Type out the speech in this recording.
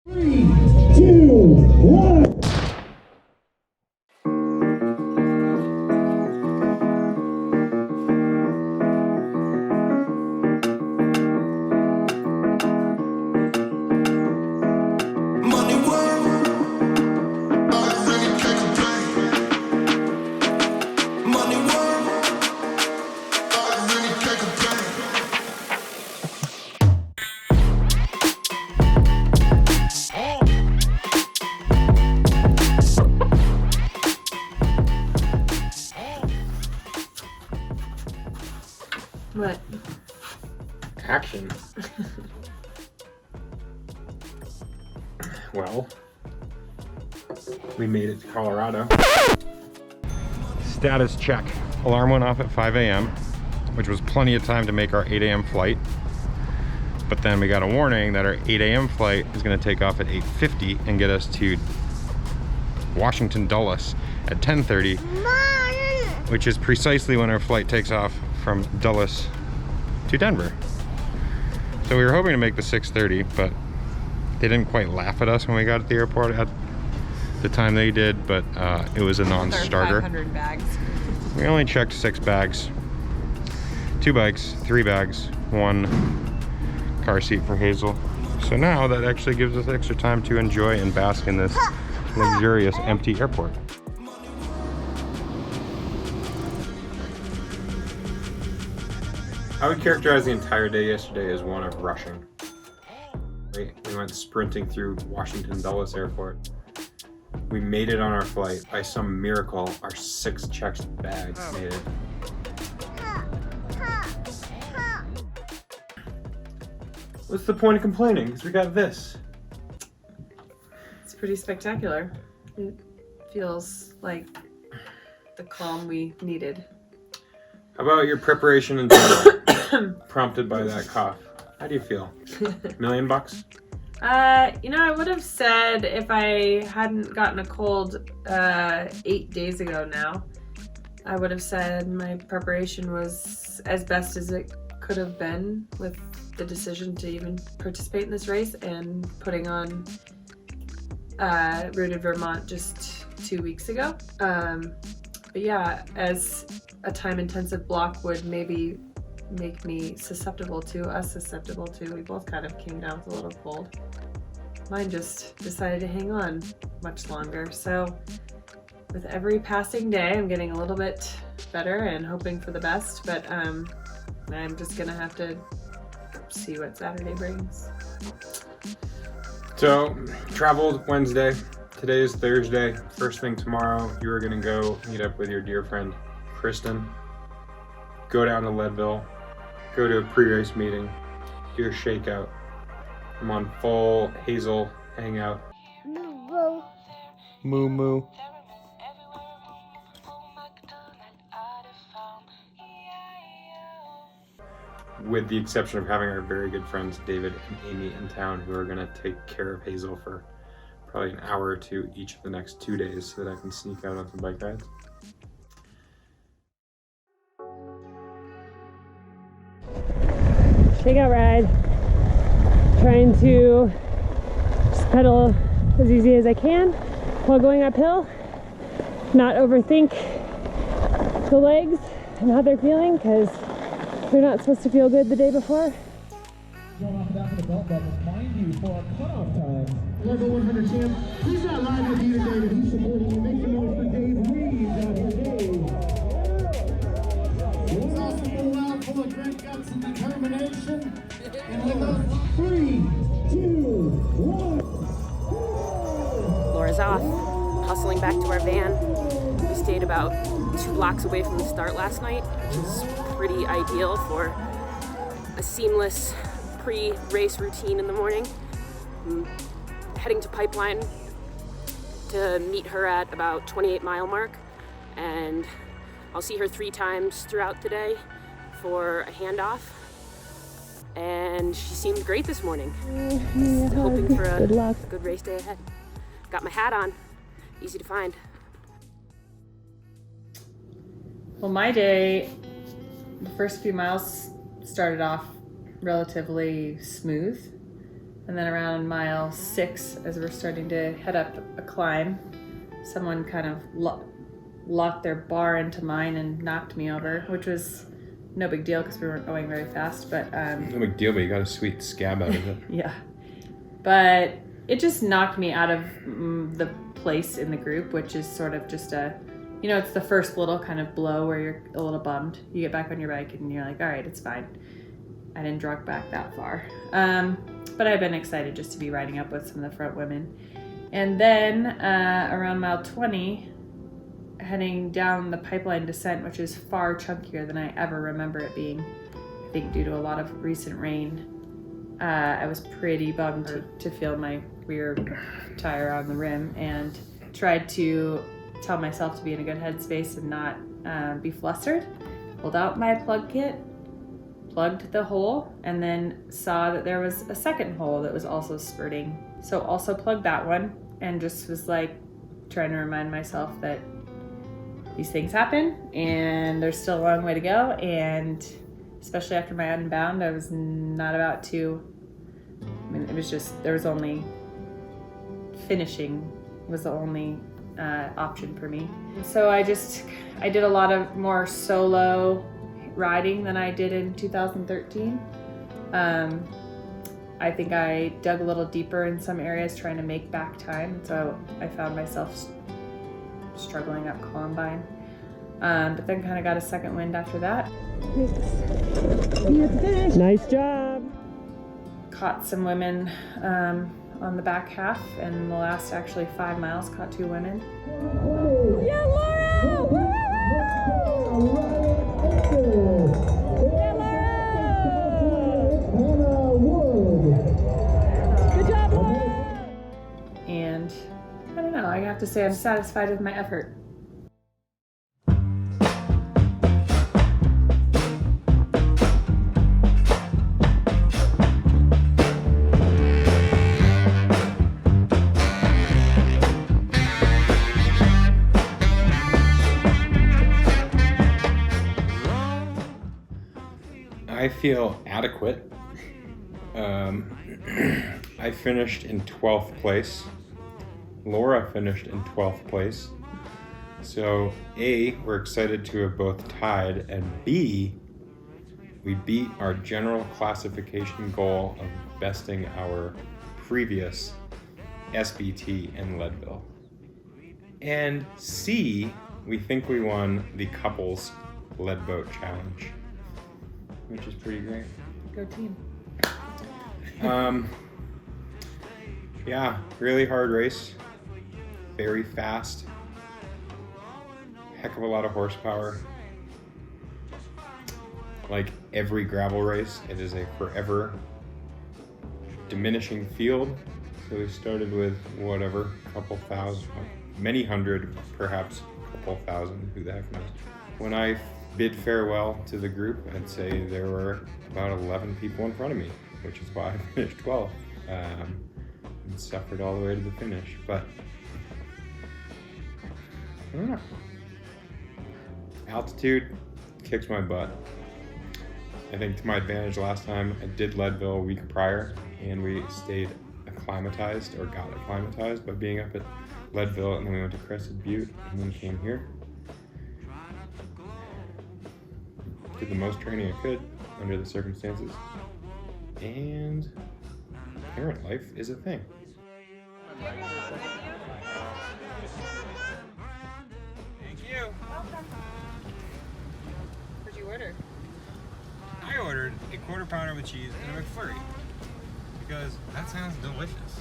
3, 2, 1. What? Action. Well, we made it to Colorado. Status check. Alarm went off at 5 a.m., which was plenty of time to make our 8 a.m. flight. But then we got a warning that our 8 a.m. flight is going to take off at 8:50 and get us to Washington Dulles at 10:30, which is precisely when our flight takes off from Dulles to Denver. So we were hoping to make the 6:30, but they didn't quite laugh at us when we got at the airport at the time they did, but it was a non-starter. 500 bags. We only checked 6 bags, 2 bikes, 3 bags, 1 car seat for Hazel. So now that actually gives us extra time to enjoy and bask in this luxurious empty airport. I would characterize the entire day yesterday as one of rushing. We went sprinting through Washington Dulles Airport. We made it on our flight. By some miracle, our 6 checked bags made it. What's the point of complaining? Because we got this. It's pretty spectacular. It feels like the calm we needed. How about your preparation in general? Prompted by that cough. How do you feel? $1 million? You know, I would have said if I hadn't gotten a cold 8 days ago now, I would have said my preparation was as best as it could have been with the decision to even participate in this race and putting on Rooted Vermont just 2 weeks ago. But yeah, as a time-intensive block would maybe make me susceptible to, we both kind of came down with a little cold. Mine just decided to hang on much longer. So with every passing day, I'm getting a little bit better and hoping for the best, but I'm just gonna have to see what Saturday brings. So, traveled Wednesday. Today is Thursday. First thing tomorrow, you are gonna go meet up with your dear friend, Kristen. Go down to Leadville. Go to a pre-race meeting. Do a shakeout. I'm on full Hazel hangout. Moo moo. With the exception of having our very good friends David and Amy in town, who are gonna take care of Hazel for probably an hour or 2 each of the next 2 days so that I can sneak out on some bike rides. Shakeout ride. Trying to just pedal as easy as I can while going uphill. Not overthink the legs and how they're feeling, because they're not supposed to feel good the day before. Going off the back of the belt buckle, mind you, for our cutoff time, level 100 champ, he's not live with you today, but he's supporting you. Make some noise for Dave Reed out here, Dave. He's also full out, full of great guts and determination. And he goes 3, 2, 1. Laura's off, hustling back to our van. We stayed about 2 blocks away from the start last night, which is pretty ideal for a seamless pre-race routine in the morning. I'm heading to Pipeline to meet her at about 28-mile mark, and I'll see her 3 times throughout the day for a handoff. And she seemed great this morning. Just hoping for a good race day ahead. Got my hat on, easy to find. Well, my day, the first few miles started off relatively smooth. And then around mile 6, as we're starting to head up a climb, someone kind of locked their bar into mine and knocked me over, which was no big deal because we weren't going very fast. But no big deal, but you got a sweet scab out of it. yeah. But it just knocked me out of the place in the group, which is sort of just it's the first little kind of blow where you're a little bummed. You get back on your bike and you're like, all right, it's fine. I didn't drag back that far. But I've been excited just to be riding up with some of the front women. And then around mile 20, heading down the pipeline descent, which is far chunkier than I ever remember it being, I think due to a lot of recent rain. I was pretty bummed to feel my rear tire on the rim, and tried to tell myself to be in a good headspace and not be flustered. Pulled out my plug kit, plugged the hole, and then saw that there was a second hole that was also spurting. So also plugged that one, and just was like trying to remind myself that these things happen and there's still a long way to go. And especially after my unbound, I was not about to, it was just, there was only, finishing was the only option for me. So I did a lot of more solo riding than I did in 2013. I think I dug a little deeper in some areas trying to make back time. So I found myself struggling up Columbine. But then kind of got a second wind after that. Nice job. Caught some women on the back half, and the last actually 5 miles caught 2 women. Yeah, Laura! Woo! Yeah, Laura! Good job, Laura! And I don't know, I have to say I'm satisfied with my effort. I feel adequate. I finished in 12th place. Laura finished in 12th place. So A, we're excited to have both tied, and B, we beat our general classification goal of besting our previous SBT in Leadville. And C, we think we won the couples Leadboat challenge, which is pretty great. Go team. Yeah, really hard race, very fast, heck of a lot of horsepower. Like every gravel race, it is a forever diminishing field. So we started with whatever, a couple thousand, many hundred, perhaps a couple thousand, who the heck knows. When I bid farewell to the group, I'd say there were about 11 people in front of me, which is why I finished 12th. And suffered all the way to the finish, but I don't know. Altitude kicks my butt. I think to my advantage last time, I did Leadville a week prior, and we stayed acclimatized, or got acclimatized by being up at Leadville, and then we went to Crested Butte, and then came here. Did the most training I could under the circumstances, and parent life is a thing. Thank you. Welcome. What'd you order? I ordered a quarter pounder with cheese and a McFlurry because that sounds delicious.